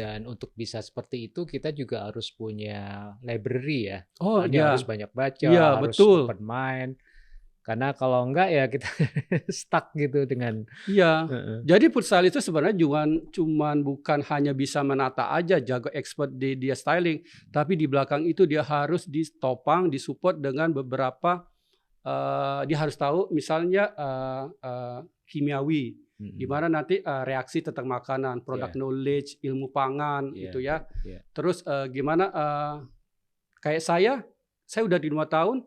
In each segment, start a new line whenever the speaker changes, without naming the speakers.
Dan untuk bisa seperti itu kita juga harus punya library ya.
Oh
Artinya harus
iya,
banyak baca,
iya
harus
betul.
open mind. Karena kalau enggak ya kita stuck gitu dengan
Iya.
heeh,
Jadi futsal itu sebenarnya cuman bukan hanya bisa menata aja, jago expert di dia styling, tapi di belakang itu dia harus ditopang, disupport dengan beberapa, dia harus tahu misalnya, kimiawi, di
mhm,
mana nanti, reaksi tentang makanan, product
iya,
knowledge, ilmu pangan
iya,
gitu ya.
iya,
Terus, gimana, kayak saya udah di 5 tahun.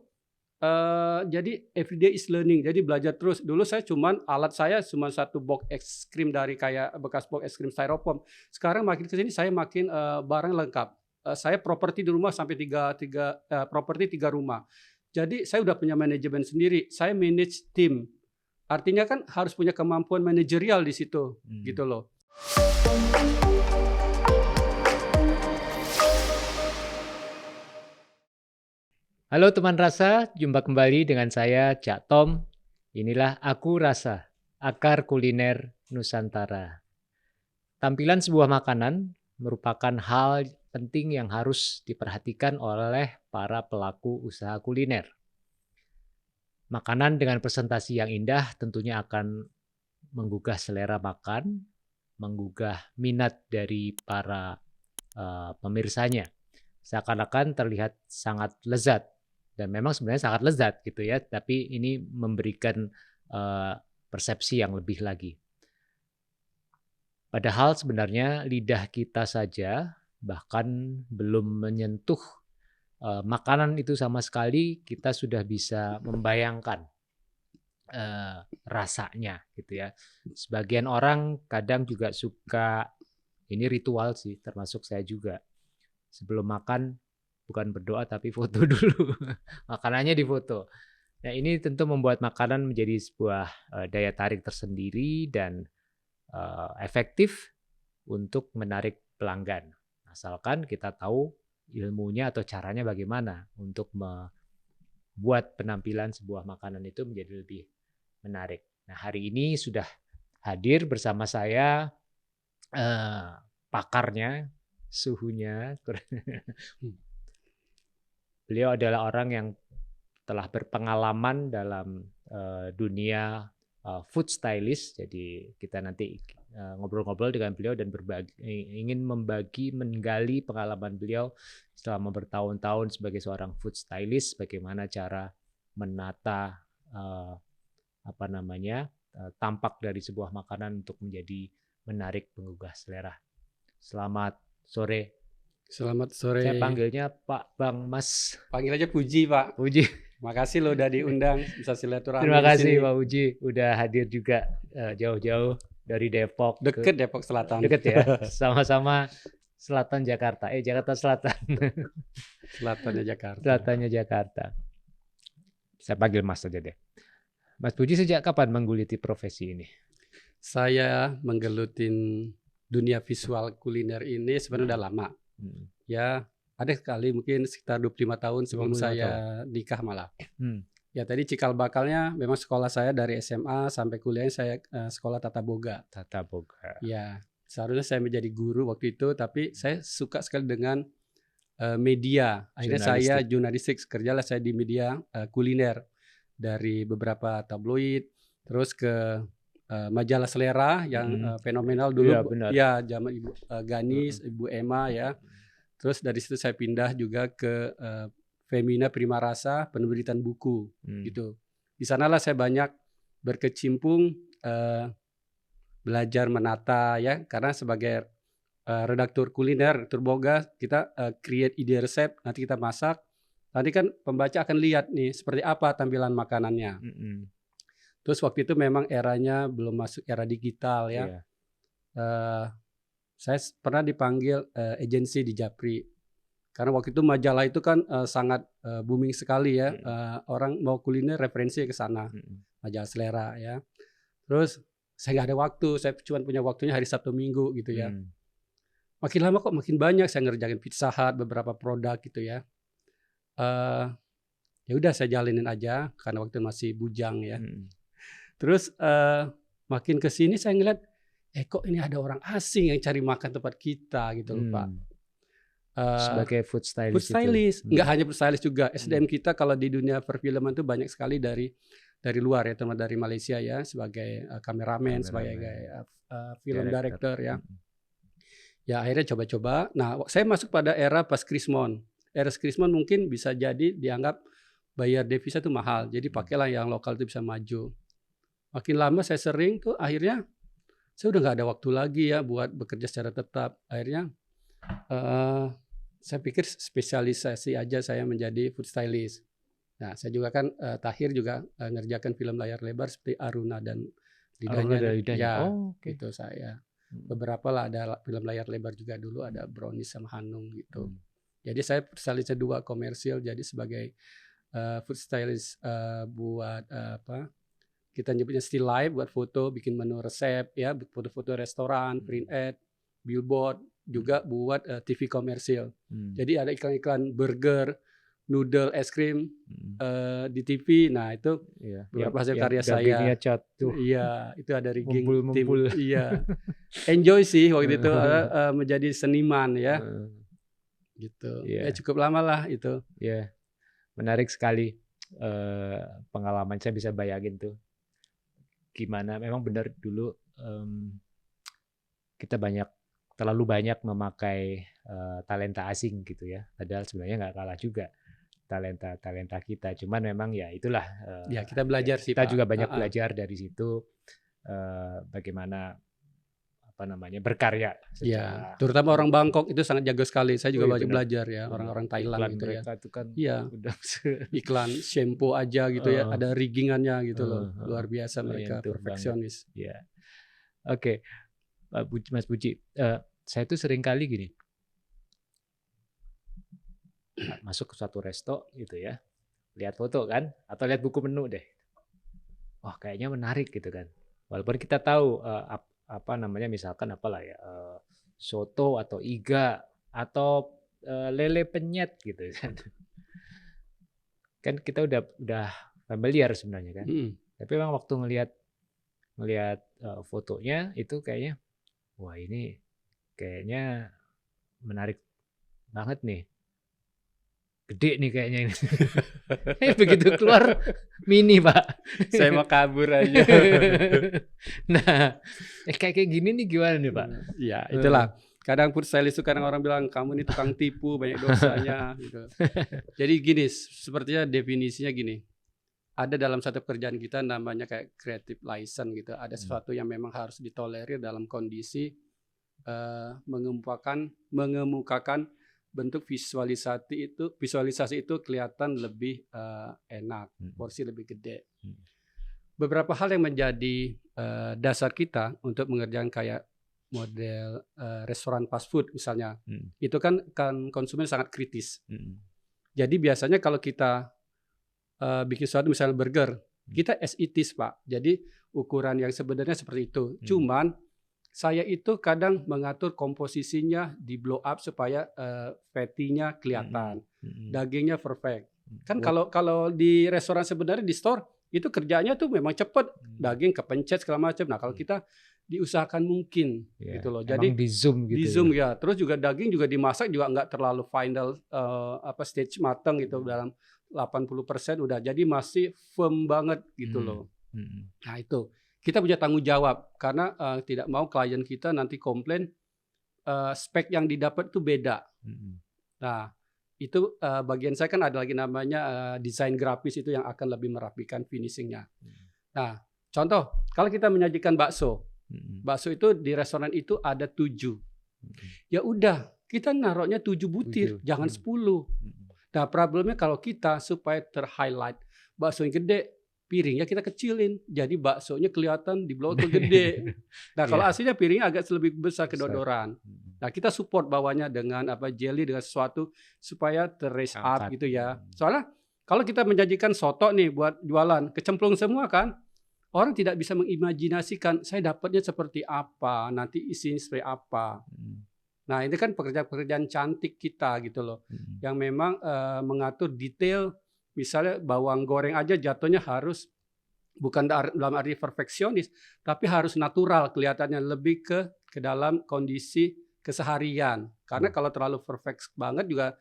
Jadi everyday is learning, jadi belajar terus. Dulu saya alat saya cuma satu box es krim dari kayak bekas box es krim styrofoam. Sekarang makin ke sini saya makin, barang lengkap. Saya properti di rumah sampai tiga tiga properti 3 rumah. Jadi saya udah punya manajemen sendiri, saya manage tim. Artinya kan harus punya kemampuan manajerial di situ,
mhm.
gitu loh.
Halo teman rasa, jumpa kembali dengan saya Cak Tom. Inilah Aku Rasa, Akar Kuliner Nusantara. Tampilan sebuah makanan merupakan hal penting yang harus diperhatikan oleh para pelaku usaha kuliner. Makanan dengan presentasi yang indah tentunya akan menggugah selera makan, menggugah minat dari para pemirsanya. Seakan-akan terlihat sangat lezat dan memang sebenarnya sangat lezat gitu ya, tapi ini memberikan persepsi yang lebih lagi. Padahal sebenarnya lidah kita saja bahkan belum menyentuh makanan itu sama sekali, kita sudah bisa membayangkan rasanya gitu ya. Sebagian orang kadang juga suka, ini ritual sih termasuk saya juga. Sebelum makan bukan berdoa tapi foto dulu. Makanannya difoto. Nah, ini tentu membuat makanan menjadi sebuah daya tarik tersendiri dan efektif untuk menarik pelanggan. Asalkan kita tahu ilmunya atau caranya bagaimana untuk membuat penampilan sebuah makanan itu menjadi lebih menarik. Nah, hari ini sudah hadir bersama saya pakarnya, suhunya.
Hmm.
Beliau adalah orang yang telah berpengalaman dalam dunia food stylist. Jadi kita nanti ngobrol-ngobrol dengan beliau dan ingin menggali pengalaman beliau selama bertahun-tahun sebagai seorang food stylist, bagaimana cara menata apa namanya tampak dari sebuah makanan untuk menjadi menarik, menggugah selera. Selamat sore.
Selamat
Saya
sore.
panggilnya Pak Bang Mas
Panggil aja Puji, Pak.
Puji.
Makasih loh udah diundang, bisa silaturahmi
Terima
di sini.
kasih Pak Puji udah hadir juga jauh-jauh dari Depok ke
Deket Depok Selatan.
deket ya, sama-sama selatan Jakarta. Jakarta Selatan.
Selatannya Jakarta.
Selatannya Jakarta. Saya panggil Mas saja deh. Mas Puji sejak kapan mengguliti profesi ini?
Saya menggelutin dunia visual kuliner ini sebenarnya udah lama.
Hmm.
Ya, ada sekali mungkin sekitar 25 tahun sebelum
25
saya
tahun.
nikah malah.
Hmm.
Ya tadi cikal bakalnya memang sekolah saya dari SMA sampai kuliah saya sekolah tata boga.
Tata Boga.
Ya, seharusnya saya menjadi guru waktu itu, tapi saya suka sekali dengan media. Akhirnya saya jurnalistik, kerjalah saya di media kuliner dari beberapa tabloid, terus ke majalah Selera yang fenomenal
Iya,
dulu,
benar.
ya zaman Ibu Ganis, Ibu Emma ya. Terus dari situ saya pindah juga ke Femina Prima Rasa, penerbitan buku gitu. Di sanalah saya banyak berkecimpung belajar menata ya, karena sebagai redaktur kuliner, redaktur boga, kita create ide resep, nanti kita masak. Nanti kan pembaca akan lihat nih seperti apa tampilan makanannya. Terus waktu itu memang eranya belum masuk era digital ya.
Iya.
Saya pernah dipanggil agensi di Japri. Karena waktu itu majalah itu kan sangat booming sekali ya. Orang mau kuliner referensi ke sana. Majalah Selera ya. Terus saya nggak ada waktu. Saya cuma punya waktunya hari Sabtu Minggu gitu ya. Makin lama kok makin banyak saya ngerjain Pizza Hut, beberapa produk gitu ya. Ya udah saya jalinin aja karena waktu masih bujang ya. Terus makin ke sini saya ngeliat kok ini ada orang asing yang cari makan tempat kita gitu loh Pak.
Sebagai food stylist.
Food stylist,
itu.
nggak hanya food stylist juga. SDM kita kalau di dunia perfilman itu banyak sekali dari luar ya, teman dari Malaysia ya, sebagai kameramen, sebagai film director ya. Ya akhirnya coba-coba. Nah saya masuk pada era pas Krismon. Era Krismon mungkin bisa jadi dianggap bayar devisa itu mahal. Jadi pakailah yang lokal itu bisa maju. Makin lama saya sering tuh akhirnya saya udah nggak ada waktu lagi ya buat bekerja secara tetap. Akhirnya saya pikir spesialisasi aja saya menjadi food stylist. Nah saya juga kan terakhir juga ngerjakan film layar lebar seperti Aruna dan Lidahnya. Ya gitu saya. Beberapa lah ada film layar lebar juga dulu, ada Brownies sama Hanung gitu. Jadi saya food stylist 2 komersil, jadi sebagai food stylist buat kita nyebutnya still life, buat foto, bikin menu resep ya, foto-foto restoran, print ad, billboard, juga buat TV komersil. Jadi ada iklan-iklan burger, noodle, es krim di TV. Nah itu beberapa hasil karya saya. Iya, itu ada rigging tim. Iya, enjoy sih waktu itu menjadi seniman ya. Gitu. Ya cukup lama lah itu.
Ya, menarik sekali pengalaman. Saya bisa bayangin tuh gimana. Memang benar dulu kita terlalu banyak memakai talenta asing gitu ya. Padahal sebenarnya nggak kalah juga talenta kita, cuman memang ya itulah
ya kita belajar sih
kita
Pak.
juga banyak belajar dari situ bagaimana berkarya
ya, terutama orang Bangkok itu sangat jago sekali. Saya juga banyak belajar ya, orang-orang Thailand gitu ya.
Itu kan
iklan shampoo aja gitu ya, ada riggingannya gitu loh, luar biasa mereka, perfeksionis.
Ya, oke. Mas Puji, saya tuh sering kali gini, masuk ke suatu resto gitu ya, lihat foto kan, atau lihat buku menu deh, wah kayaknya menarik gitu kan, walaupun kita tahu misalkan apalah ya, soto atau iga atau lele penyet gitu kan kita udah familiar sebenarnya kan, tapi memang waktu ngelihat fotonya itu kayaknya, wah ini kayaknya menarik banget nih. Gede nih kayaknya ini. Begitu keluar mini Pak.
Saya mau kabur aja.
Nah, kayak gini nih gimana nih Pak?
Ya itulah. Kadang food stylist itu kadang orang bilang kamu ini tukang tipu, banyak dosanya. Gitu. Jadi gini, sepertinya definisinya gini. Ada dalam satu pekerjaan kita namanya kayak creative license gitu. Ada sesuatu yang memang harus ditolerir dalam kondisi mengemukakan bentuk visualisasi itu kelihatan lebih enak, porsi lebih gede. Beberapa hal yang menjadi dasar kita untuk mengerjakan kayak model restoran fast food misalnya, itu kan konsumen sangat kritis. Jadi biasanya kalau kita bikin sesuatu misalnya burger, kita as it is Pak. Jadi ukuran yang sebenarnya seperti itu. Cuman saya itu kadang mengatur komposisinya di blow up supaya fatty-nya kelihatan, dagingnya perfect. Kan kalau di restoran sebenarnya di store itu kerjanya tuh memang cepat, daging kepencet segala macam. Nah kalau kita diusahakan mungkin gitu loh. Jadi
di zoom gitu.
Di zoom ya. Terus juga daging juga dimasak juga nggak terlalu final stage matang gitu, dalam 80% udah. Jadi masih firm banget gitu loh. Nah itu. Kita punya tanggung jawab karena tidak mau klien kita nanti komplain spek yang didapat itu beda. Nah, itu bagian saya kan ada lagi namanya desain grafis itu yang akan lebih merapikan finishingnya. Nah, contoh kalau kita menyajikan bakso itu di restoran itu ada 7. Ya udah, kita naruhnya 7 butir, jangan 10. Nah, problemnya kalau kita supaya ter-highlight bakso yang gede, piringnya kita kecilin, jadi baksonya kelihatan di bawah tuh gede. Nah kalau aslinya piringnya agak lebih besar kedodoran. Nah kita support bawahnya dengan jelly, dengan sesuatu supaya ter-raise up gitu ya. Soalnya kalau kita menjanjikan soto nih buat jualan, kecemplung semua kan, orang tidak bisa mengimajinasikan saya dapatnya seperti apa, nanti isinya seperti apa. Nah ini kan pekerjaan-pekerjaan cantik kita gitu loh, yang memang mengatur detail. Misalnya bawang goreng aja jatuhnya harus bukan dalam arti perfeksionis, tapi harus natural kelihatannya, lebih ke dalam kondisi keseharian. Karena kalau terlalu perfect banget juga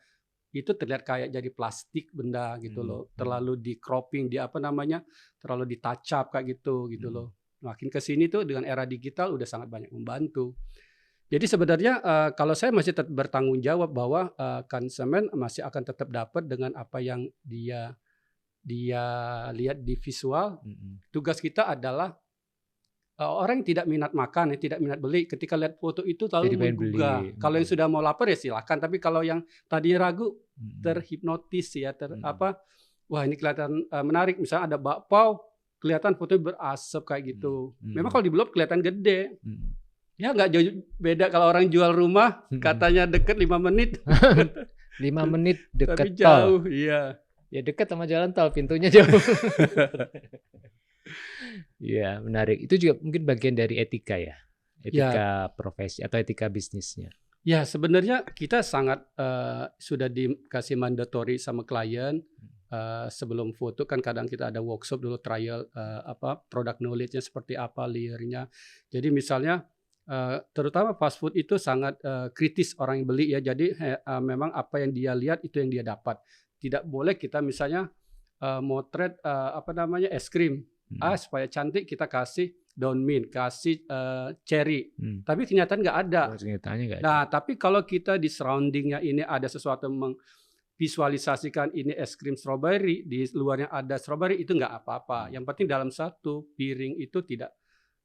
itu terlihat kayak jadi plastik benda gitu loh. Terlalu di cropping, terlalu di touch up kayak gitu loh. Makin ke sini tuh dengan era digital udah sangat banyak membantu. Jadi sebenarnya kalau saya masih tetap bertanggung jawab bahwa konsumen masih akan tetap dapat dengan apa yang dia lihat di visual. Tugas kita adalah orang yang tidak minat makan, yang tidak minat beli, ketika lihat foto itu lalu menggugah. Kalau yang sudah mau lapar ya silakan. Tapi kalau yang tadinya ragu, terhipnotis ya, wah ini kelihatan menarik. Misalnya ada bakpao, kelihatan fotonya berasap kayak gitu. Memang kalau di blog kelihatan gede. Ya nggak jauh beda kalau orang jual rumah, katanya deket 5 menit.
5 menit deket
tapi jauh, iya.
Ya dekat sama jalan tol, pintunya jauh. Iya, menarik. Itu juga mungkin bagian dari etika ya, etika profesi atau etika bisnisnya.
Ya sebenarnya kita sangat sudah dikasih mandatory sama klien sebelum foto kan kadang kita ada workshop dulu trial product knowledge-nya seperti apa, layer-nya. Jadi misalnya terutama fast food itu sangat kritis orang yang beli ya. Jadi memang apa yang dia lihat itu yang dia dapat. Tidak boleh kita misalnya motret es krim. Supaya cantik kita kasih daun mint, kasih cherry. Tapi kenyataan nggak ada. Nah, tapi kalau kita di surroundingnya ini ada sesuatu mengvisualisasikan ini es krim strawberry, di luarnya ada strawberry, itu nggak apa-apa. Yang penting dalam satu piring itu tidak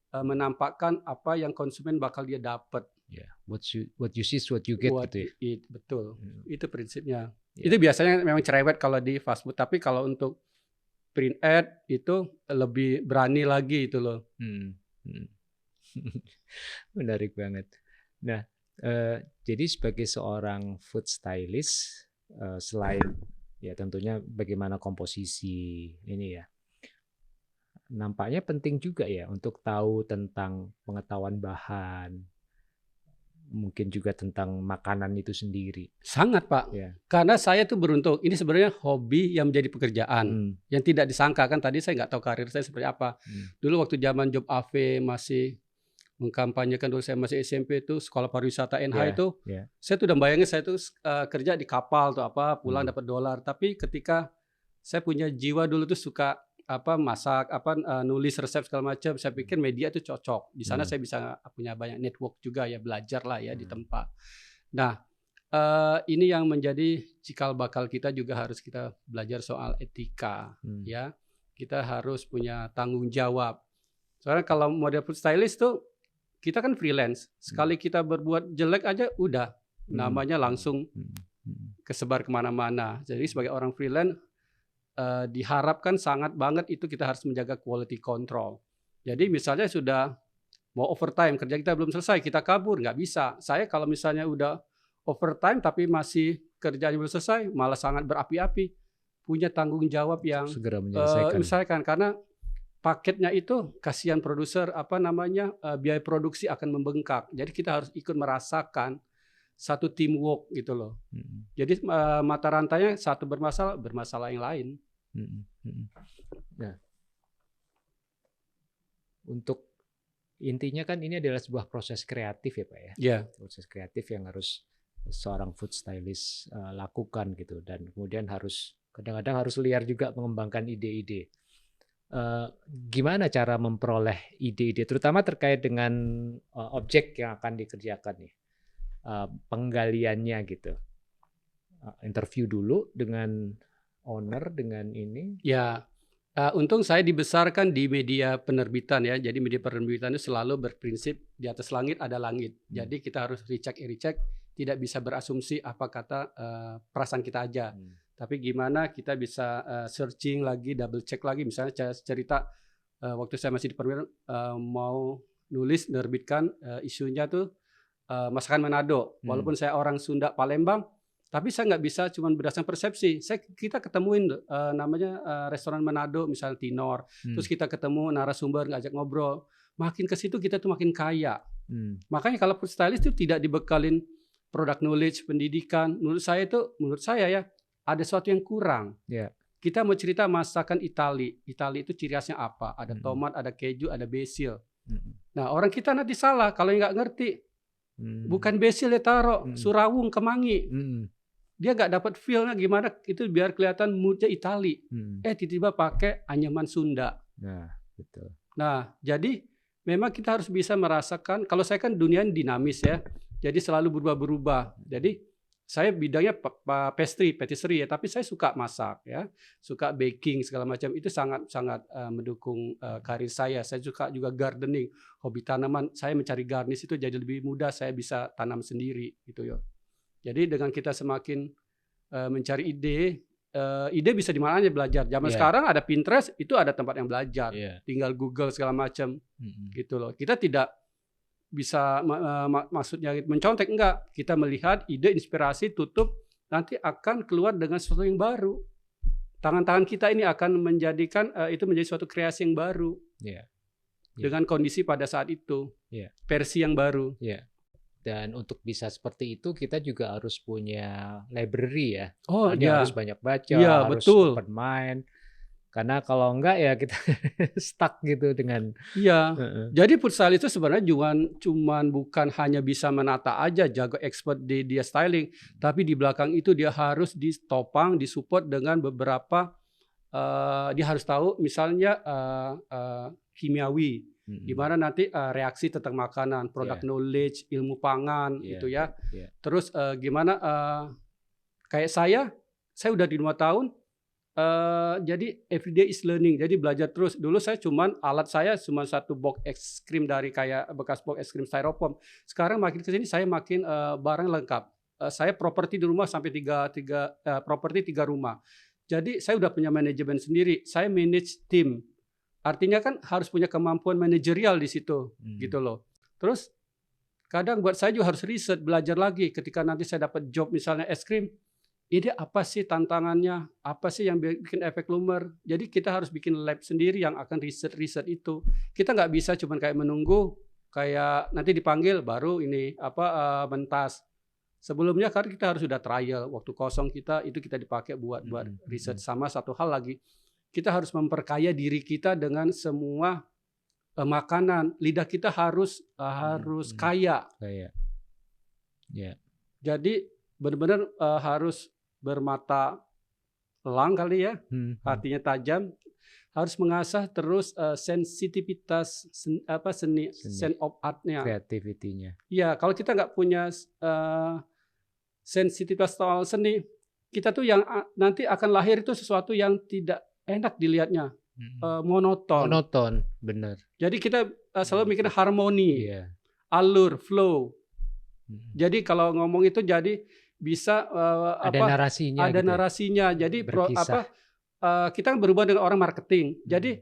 menampakkan apa yang konsumen bakal dia dapat.
Yeah. What you see is what you get gitu ya.
Betul. Itu prinsipnya. Itu biasanya memang cerewet kalau di fast food, tapi kalau untuk print ad itu lebih berani lagi itu loh.
Menarik banget. Nah, jadi sebagai seorang food stylist, selain ya tentunya bagaimana komposisi ini ya, nampaknya penting juga ya untuk tahu tentang pengetahuan bahan, mungkin juga tentang makanan itu sendiri.
Sangat Pak, karena saya tuh beruntung. Ini sebenarnya hobi yang menjadi pekerjaan, yang tidak disangka kan. Tadi saya nggak tahu karir saya seperti apa. Dulu waktu zaman Job AV masih mengkampanyekan, dulu saya masih SMP itu sekolah pariwisata NH itu, saya tuh udah bayangin saya tuh kerja di kapal tuh pulang dapat dolar. Tapi ketika saya punya jiwa dulu tuh suka masak, nulis resep segala macam. Saya pikir media itu cocok. Di sana saya bisa punya banyak network juga ya, belajar lah ya di tempat. Nah, ini yang menjadi cikal bakal kita juga harus kita belajar soal etika ya. Kita harus punya tanggung jawab. Soalnya kalau model food stylist tuh kita kan freelance. Sekali kita berbuat jelek aja udah namanya langsung kesebar kemana-mana. Jadi sebagai orang freelance diharapkan sangat banget itu kita harus menjaga quality control. Jadi misalnya sudah mau overtime, kerja kita belum selesai, kita kabur, nggak bisa. Saya kalau misalnya udah overtime tapi masih kerjanya belum selesai, malah sangat berapi-api. Punya tanggung jawab yang
segera menyelesaikan.
Karena paketnya itu kasihan produser, biaya produksi akan membengkak. Jadi kita harus ikut merasakan satu teamwork gitu loh. Jadi mata rantainya satu bermasalah yang lain.
Nah, untuk intinya kan ini adalah sebuah proses kreatif ya Pak ya.
Yeah.
Proses kreatif yang harus seorang food stylist lakukan gitu, dan kemudian kadang-kadang harus liar juga mengembangkan ide-ide. Gimana cara memperoleh ide-ide, terutama terkait dengan objek yang akan dikerjakan nih, penggaliannya gitu. Interview dulu dengan owner, dengan ini.
Ya, untung saya dibesarkan di media penerbitan ya. Jadi media penerbitan itu selalu berprinsip di atas langit ada langit. Jadi kita harus recheck, tidak bisa berasumsi apa kata perasaan kita aja. Tapi gimana kita bisa searching lagi, double check lagi. Misalnya cerita waktu saya masih di penerbitan mau nulis menerbitkan isunya tuh masakan Manado. Walaupun saya orang Sunda Palembang, tapi saya nggak bisa cuma berdasarkan persepsi. Kita ketemuin namanya restoran Manado, misalnya Tinor. Terus kita ketemu narasumber, ngajak ngobrol. Makin ke situ kita tuh makin kaya. Makanya kalau food stylist itu tidak dibekalin product knowledge, pendidikan. Menurut saya ya ada sesuatu yang kurang. kita mau cerita masakan Itali. Itali itu ciri khasnya apa? Ada
Mm-mm.
tomat, ada keju, ada basil.
Mm-mm.
Nah, orang kita nanti salah kalau yang nggak ngerti.
Mm.
Bukan basil dia taruh,
Mm.
surawung, kemangi.
Mm.
Dia nggak dapat feel-nya gimana, itu biar kelihatan mood-nya Itali.
Mm.
Tiba-tiba pakai anyaman Sunda.
Nah, betul.
Nah, jadi memang kita harus bisa merasakan, kalau saya kan dunia dinamis ya, jadi selalu berubah-berubah. Jadi saya bidangnya patisserie ya, tapi saya suka masak ya, suka baking segala macam, itu sangat mendukung karir saya. Saya suka juga gardening, hobi tanaman. Saya mencari garnish itu jadi lebih mudah, saya bisa tanam sendiri gitu ya. Jadi dengan kita semakin mencari ide bisa di mana aja belajar. Zaman sekarang ada Pinterest, itu ada tempat yang belajar. Tinggal Google segala macam gitu loh. Kita tidak bisa maksudnya mencontek, enggak. Kita melihat ide, inspirasi, tutup, nanti akan keluar dengan sesuatu yang baru. Tangan-tangan kita ini akan menjadikan itu menjadi suatu kreasi yang baru. Dengan kondisi pada saat itu. Versi yang baru.
Dan untuk bisa seperti itu kita juga harus punya library ya. Harus banyak baca, harus open mind. Karena kalau enggak ya kita stuck gitu dengan.
Jadi futsal itu sebenarnya cuman bukan hanya bisa menata aja, jago expert di dia styling, tapi di belakang itu dia harus ditopang, disupport dengan beberapa dia harus tahu misalnya kimiawi, di mana nanti reaksi tentang makanan, product knowledge, ilmu pangan gitu ya. Terus gimana kayak saya udah di 5 tahun. Jadi everyday is learning, jadi belajar terus. Dulu alat saya cuma satu box es krim dari kayak bekas box es krim styrofoam. Sekarang makin kesini saya makin barang lengkap. Saya properti di rumah sampai 3 rumah. Jadi saya udah punya manajemen sendiri. Saya manage tim. Artinya kan harus punya kemampuan manajerial di situ, gitu loh. Terus kadang buat saya juga harus riset, belajar lagi. Ketika nanti saya dapat job misalnya es krim, ini apa sih tantangannya? Apa sih yang bikin efek lumer? Jadi kita harus bikin lab sendiri yang akan riset itu. Kita nggak bisa cuma kayak menunggu, kayak nanti dipanggil baru ini mentas. Sebelumnya kan kita harus sudah trial, waktu kosong kita itu kita dipakai buat riset. Sama satu hal lagi, kita harus memperkaya diri kita dengan semua makanan. Lidah kita harus kaya. Jadi benar-benar harus bermata elang kali ya, hatinya tajam, harus mengasah terus sensitivitas seni sense of art-nya,
kreativitinya.
Ya, kalau kita nggak punya sensitivitas soal seni, kita tuh yang nanti akan lahir itu sesuatu yang tidak enak dilihatnya, monoton,
benar.
Jadi kita selalu mikir harmoni, alur, flow. Jadi kalau ngomong itu jadi bisa
ada narasinya.
Ada narasinya. Jadi kita kan berhubungan dengan orang marketing. Jadi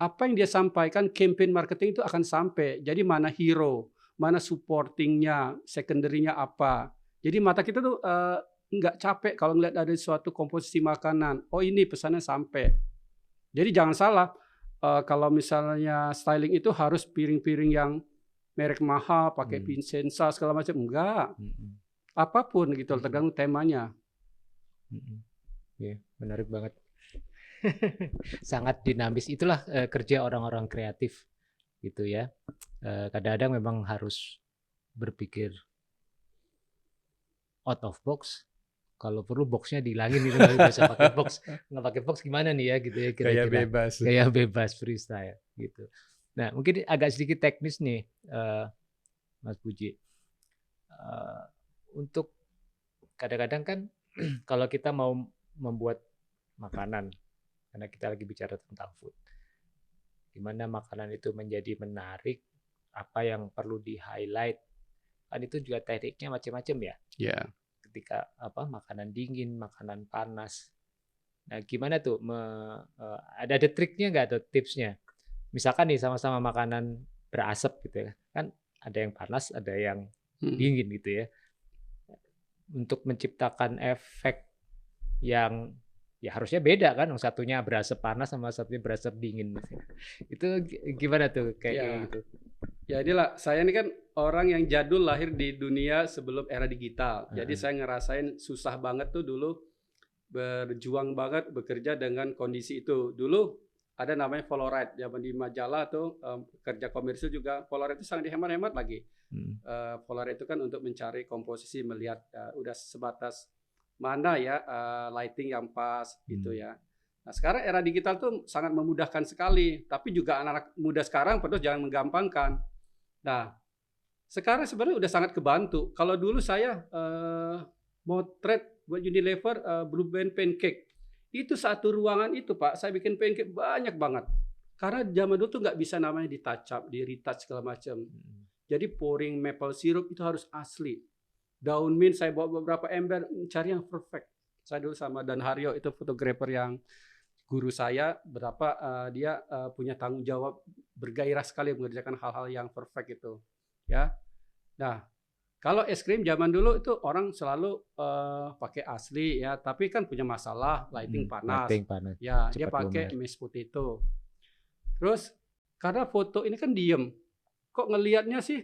apa yang dia sampaikan, campaign marketing itu akan sampai. Jadi mana hero, mana supportingnya, secondary-nya apa. Jadi mata kita tuh nggak capek kalau ngeliat ada suatu komposisi makanan. Oh ini pesannya sampai. Jadi jangan salah, kalau misalnya styling itu harus piring-piring yang merek mahal, pakai Vincenza segala macam. Enggak. Apapun gitu, tergantung temanya.
Menarik banget. Sangat dinamis. Itulah kerja orang-orang kreatif gitu ya. Kadang-kadang memang harus berpikir out of box. Kalau perlu boxnya dihilangin gitu, nggak bisa pakai box. Nggak pakai box gimana nih ya gitu ya kira-kira. Gaya bebas freestyle gitu. Nah mungkin agak sedikit teknis nih Mas Puji. Untuk kadang-kadang kan kalau kita mau membuat makanan, karena kita lagi bicara tentang food, gimana makanan itu menjadi menarik, apa yang perlu di highlight, kan itu juga tekniknya macam-macam ya. Ketika makanan dingin, makanan panas, nah gimana tuh ada triknya nggak atau tipsnya? Misalkan nih sama-sama makanan berasap gitu ya, kan ada yang panas, ada yang dingin gitu ya. Untuk menciptakan efek yang ya harusnya beda kan, yang satunya berasap panas sama satunya berasap dingin. Itu gimana tuh kayak gitu?
Ya inilah, saya ini kan orang yang jadul, lahir di dunia sebelum era digital. Jadi saya ngerasain susah banget tuh dulu berjuang banget bekerja dengan kondisi itu. Dulu ada namanya Polaroid, zaman di majalah tuh kerja komersil juga Polaroid itu sangat dihemat-hemat lagi. Polaroid itu kan untuk mencari komposisi, melihat udah sebatas mana ya lighting yang pas gitu ya. Nah sekarang era digital tuh sangat memudahkan sekali, tapi juga anak-anak muda sekarang perlu jangan menggampangkan. Nah sekarang sebenarnya udah sangat kebantu. Kalau dulu saya motret buat Unilever Blue Band Pancake, itu satu ruangan itu Pak, saya bikin pancake banyak banget. Karena zaman dulu tuh nggak bisa namanya di touch up, di retouch segala macam. Jadi pouring maple syrup itu harus asli. Daun mint saya bawa beberapa ember, cari yang perfect. Saya dulu sama Dan Haryo, itu fotografer yang guru saya, berapa dia punya tanggung jawab, bergairah sekali mengerjakan hal-hal yang perfect itu. Ya, nah kalau es krim zaman dulu itu orang selalu pakai asli ya, tapi kan punya masalah lighting panas. Ya, dia pakai mashed potato. Terus karena foto ini kan diem, kok ngelihatnya sih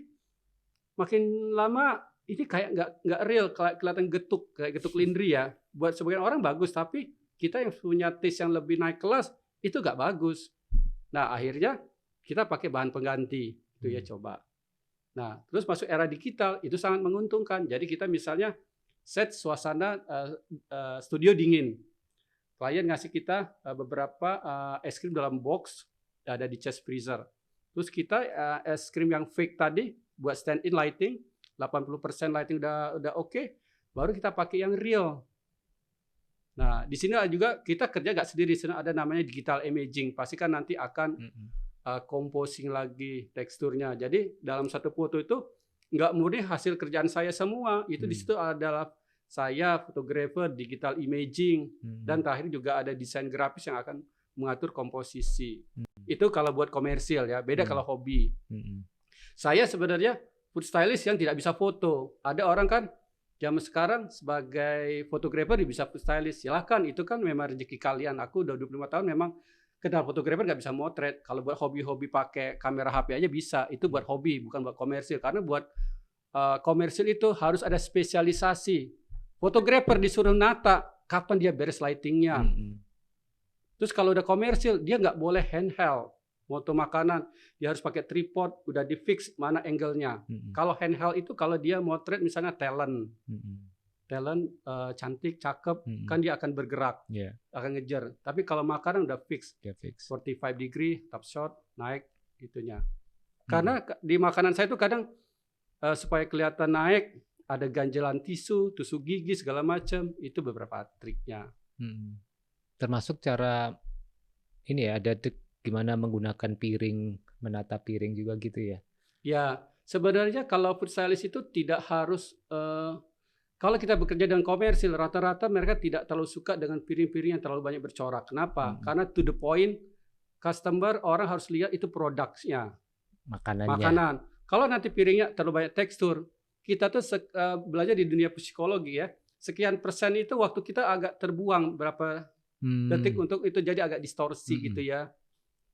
makin lama ini kayak nggak real, kelihatan getuk, kayak getuk lindri ya. Buat sebagian orang bagus, tapi kita yang punya taste yang lebih naik kelas itu nggak bagus. Nah akhirnya kita pakai bahan pengganti itu ya coba. Nah, terus masuk era digital itu sangat menguntungkan. Jadi kita misalnya set suasana studio dingin. Klien ngasih kita beberapa es krim dalam box, ada di chest freezer. Terus kita es krim yang fake tadi buat stand in lighting, 80% lighting udah oke, baru kita pakai yang real. Nah, di sini juga kita kerja nggak sendiri, di sini ada namanya digital imaging. Pasti kan nanti akan composing lagi teksturnya. Jadi dalam satu foto itu nggak murni hasil kerjaan saya semua. Itu di situ adalah saya fotografer, digital imaging, dan terakhir juga ada desain grafis yang akan mengatur komposisi. Itu kalau buat komersil ya. Beda kalau hobi. Saya sebenarnya food stylist yang tidak bisa foto. Ada orang kan zaman sekarang sebagai fotografer bisa food stylist. Silahkan, itu kan memang rezeki kalian. Aku udah 25 tahun memang kenal fotografer nggak bisa motret. Kalau buat hobi-hobi pakai kamera HP aja bisa. Itu buat hobi, bukan buat komersil. Karena buat komersil itu harus ada spesialisasi. Fotografer disuruh nata kapan dia beres lightingnya. Terus kalau udah komersil dia nggak boleh handheld. Foto makanan dia harus pakai tripod, udah di fix mana angle-nya. Kalau handheld itu kalau dia motret misalnya talent. Talent cantik, cakep, kan dia akan bergerak, akan ngejar. Tapi kalau makanan udah fix, 45 degree, top shot, naik itunya. Karena di makanan saya itu kadang supaya kelihatan naik, ada ganjelan tisu, tusuk gigi segala macam, itu beberapa triknya.
Termasuk cara ini ya, ada gimana menggunakan piring, menata piring juga gitu ya? Ya,
sebenarnya kalau food stylist itu tidak harus kalau kita bekerja dengan komersil, rata-rata mereka tidak terlalu suka dengan piring-piring yang terlalu banyak bercorak. Kenapa? Karena to the point, customer, orang harus lihat itu produknya. Makanan. Kalau nanti piringnya terlalu banyak tekstur, kita tuh belajar di dunia psikologi ya, sekian persen itu waktu kita agak terbuang berapa detik untuk itu, jadi agak distorsi gitu ya.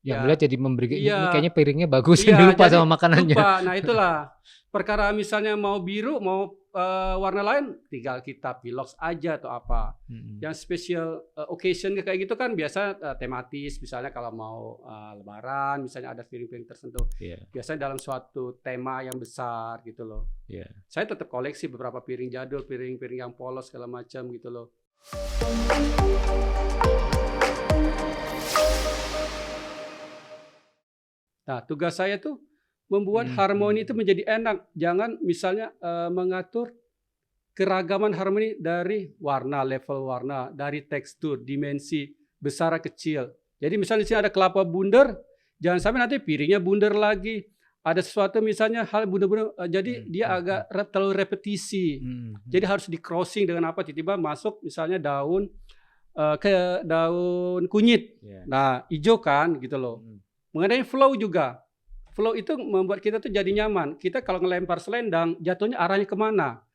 Yang melihat jadi memberi, ini kayaknya piringnya bagus, ini lupa sama makanannya.
Lupa. Nah itulah, perkara misalnya mau biru, mau warna lain, tinggal kita pilox aja atau apa. Yang special occasion kayak gitu kan biasa tematis, misalnya kalau mau lebaran, misalnya ada piring-piring tertentu. Biasanya dalam suatu tema yang besar gitu loh. Saya tetap koleksi beberapa piring jadul, piring-piring yang polos segala macam gitu loh. Nah, tugas saya tuh membuat harmoni itu menjadi enak. Jangan misalnya mengatur keragaman harmoni dari warna, level warna, dari tekstur, dimensi, besar kecil. Jadi misalnya di sini ada kelapa bundar, jangan sampai nanti piringnya bundar lagi. Ada sesuatu misalnya hal bundar-bundar, jadi dia agak terlalu repetisi. Jadi harus di crossing dengan apa? Tiba-tiba masuk misalnya daun ke daun kunyit. Nah, hijau kan gitu loh. Mengenai flow juga. Flow itu membuat kita tuh jadi nyaman. Kita kalau ngelempar selendang, jatuhnya arahnya kemana?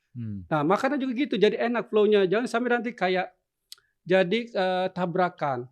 Nah, makanan juga gitu, jadi enak flow-nya. Jangan sampai nanti kayak jadi tabrakan.